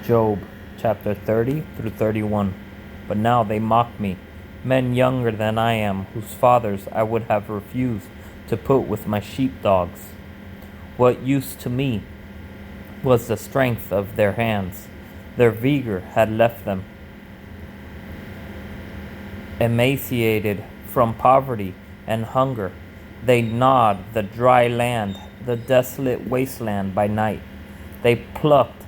Job chapter 30 through 31. But now they mock me, men younger than I am, whose fathers I would have refused to put with my sheepdogs. What use to me was the strength of their hands? Their vigor had left them. Emaciated from poverty and hunger, they gnawed the dry land, the desolate wasteland by night. They plucked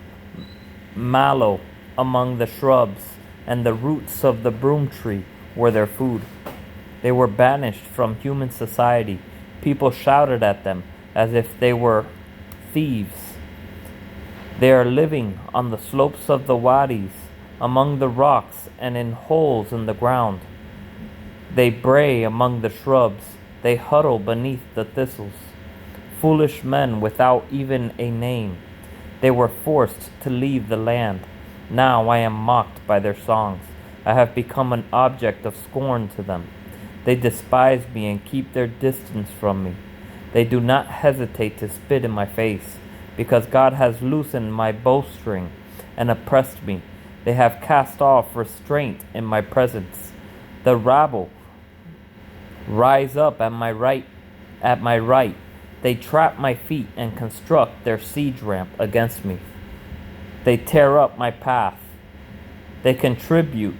mallow among the shrubs, and the roots of the broom tree were their food. They were banished from human society. People shouted at them as if they were thieves. They are living on the slopes of the wadis, among the rocks and in holes in the ground. They bray among the shrubs. They huddle beneath the thistles. Foolish men without even a name. They were forced to leave the land. Now I am mocked by their songs. I have become an object of scorn to them. They despise me and keep their distance from me. They do not hesitate to spit in my face, because God has loosened my bowstring and oppressed me. They have cast off restraint in my presence. The rabble rise up at my right. They trap my feet and construct their siege ramp against me. They tear up my path. They contribute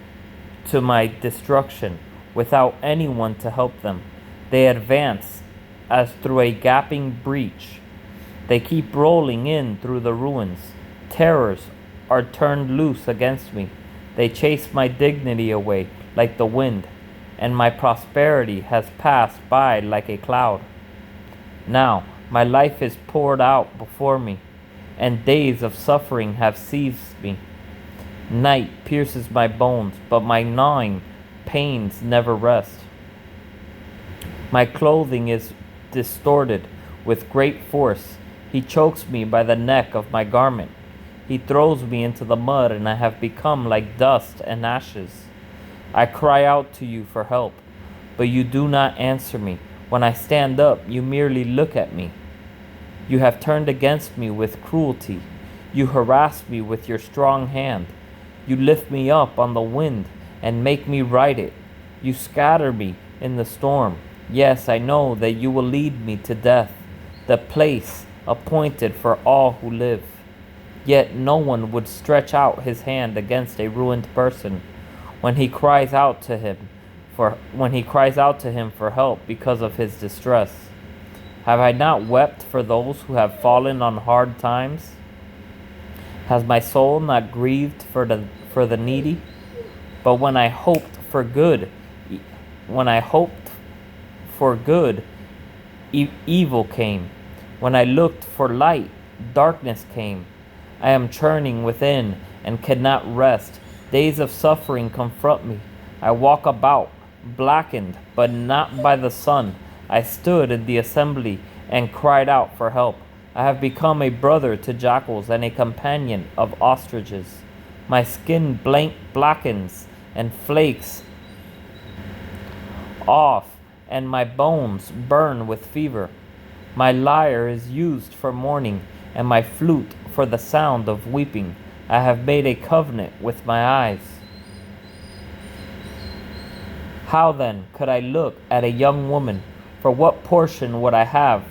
to my destruction without anyone to help them. They advance as through a gaping breach. They keep rolling in through the ruins. Terrors are turned loose against me. They chase my dignity away like the wind, and my prosperity has passed by like a cloud. Now my life is poured out before me, and days of suffering have seized me. Night pierces my bones, but my gnawing pains never rest. My clothing is distorted with great force. He chokes me by the neck of my garment. He throws me into the mud, and I have become like dust and ashes. I cry out to you for help, but you do not answer me. When I stand up, you merely look at me. You have turned against me with cruelty. You harass me with your strong hand. You lift me up on the wind and make me ride it. You scatter me in the storm. Yes, I know that you will lead me to death, the place appointed for all who live. Yet no one would stretch out his hand against a ruined person when he cries out to him for help because of his distress. Have I not wept for those who have fallen on hard times? Has my soul not grieved for the needy? But when I hoped for good, evil came. When I looked for light, darkness came. I am churning within and cannot rest. Days of suffering confront me. I walk about, blackened, but not by the sun. I stood in the assembly and cried out for help. I have become a brother to jackals and a companion of ostriches. My skin blackens and flakes off, and my bones burn with fever. My lyre is used for mourning, and my flute for the sound of weeping. I have made a covenant with my eyes. How then could I look at a young woman? For what portion would I have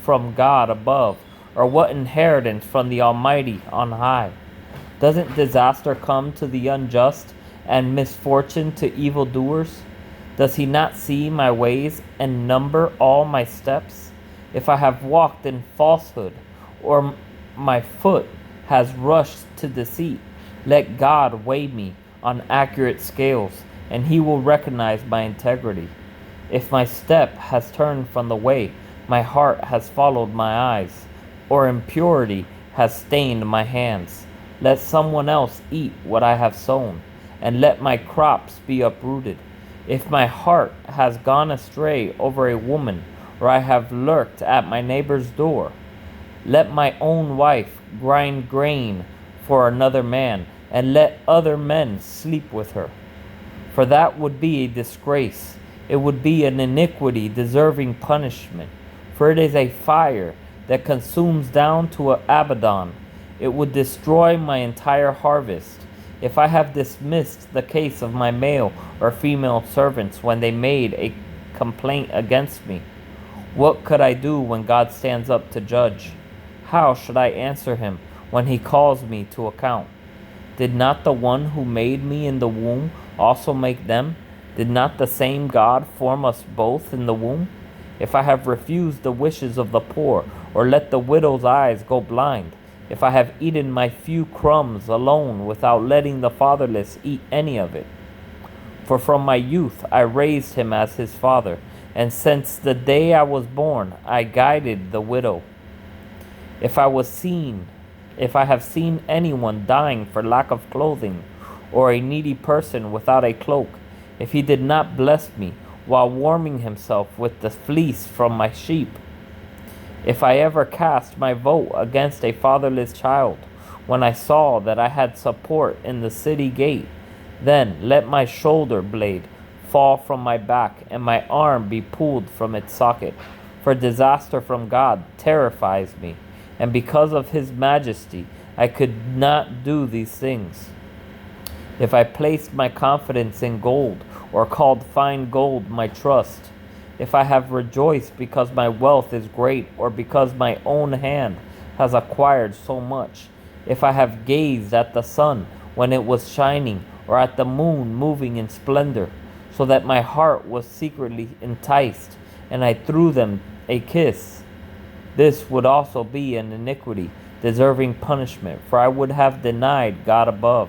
from God above, or what inheritance from the Almighty on high? Doesn't disaster come to the unjust, and misfortune to evildoers? Does he not see my ways and number all my steps? If I have walked in falsehood, or my foot has rushed to deceit, let God weigh me on accurate scales, and he will recognize my integrity. If my step has turned from the way, my heart has followed my eyes, or impurity has stained my hands, let someone else eat what I have sown, and let my crops be uprooted. If my heart has gone astray over a woman, or I have lurked at my neighbor's door, let my own wife grind grain for another man, and let other men sleep with her. For that would be a disgrace. It would be an iniquity deserving punishment. For it is a fire that consumes down to Abaddon, it would destroy my entire harvest. If I have dismissed the case of my male or female servants when they made a complaint against me, what could I do when God stands up to judge? How should I answer him when he calls me to account? Did not the one who made me in the womb also make them? Did not the same God form us both in the womb? If I have refused the wishes of the poor, or let the widow's eyes go blind, if I have eaten my few crumbs alone without letting the fatherless eat any of it. For from my youth I raised him as his father, and since the day I was born I guided the widow. If I have seen anyone dying for lack of clothing, or a needy person without a cloak, if he did not bless me while warming himself with the fleece from my sheep, if I ever cast my vote against a fatherless child, when I saw that I had support in the city gate, then let my shoulder blade fall from my back, and my arm be pulled from its socket. For disaster from God terrifies me, and because of his majesty I could not do these things. If I placed my confidence in gold, or called fine gold my trust, if I have rejoiced because my wealth is great, or because my own hand has acquired so much, if I have gazed at the sun when it was shining, or at the moon moving in splendor, so that my heart was secretly enticed, and I threw them a kiss, this would also be an iniquity, deserving punishment, for I would have denied God above.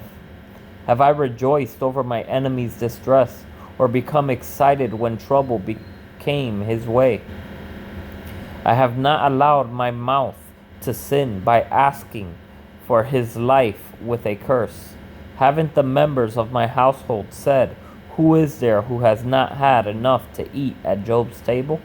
Have I rejoiced over my enemy's distress, or become excited when trouble became his way? I have not allowed my mouth to sin by asking for his life with a curse. Haven't the members of my household said, who is there who has not had enough to eat at Job's table?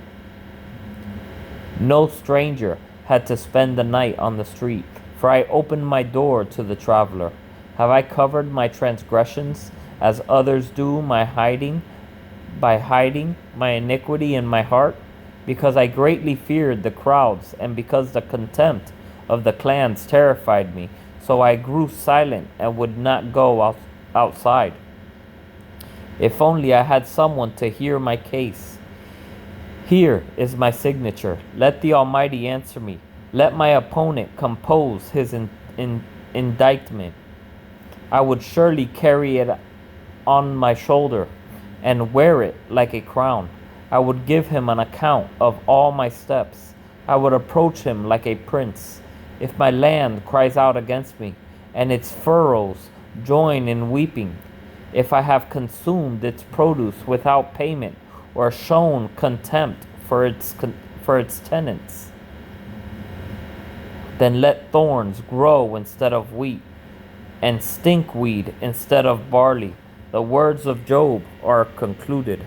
No stranger had to spend the night on the street, for I opened my door to the traveler. Have I covered my transgressions as others do by hiding my iniquity in my heart? Because I greatly feared the crowds, and because the contempt of the clans terrified me, so I grew silent and would not go outside. If only I had someone to hear my case. Here is my signature. Let the Almighty answer me. Let my opponent compose his indictment. I would surely carry it on my shoulder and wear it like a crown. I would give him an account of all my steps. I would approach him like a prince. If my land cries out against me, and its furrows join in weeping, if I have consumed its produce without payment, or shown contempt for its tenants, then let thorns grow instead of wheat, and stinkweed instead of barley. The words of Job are concluded.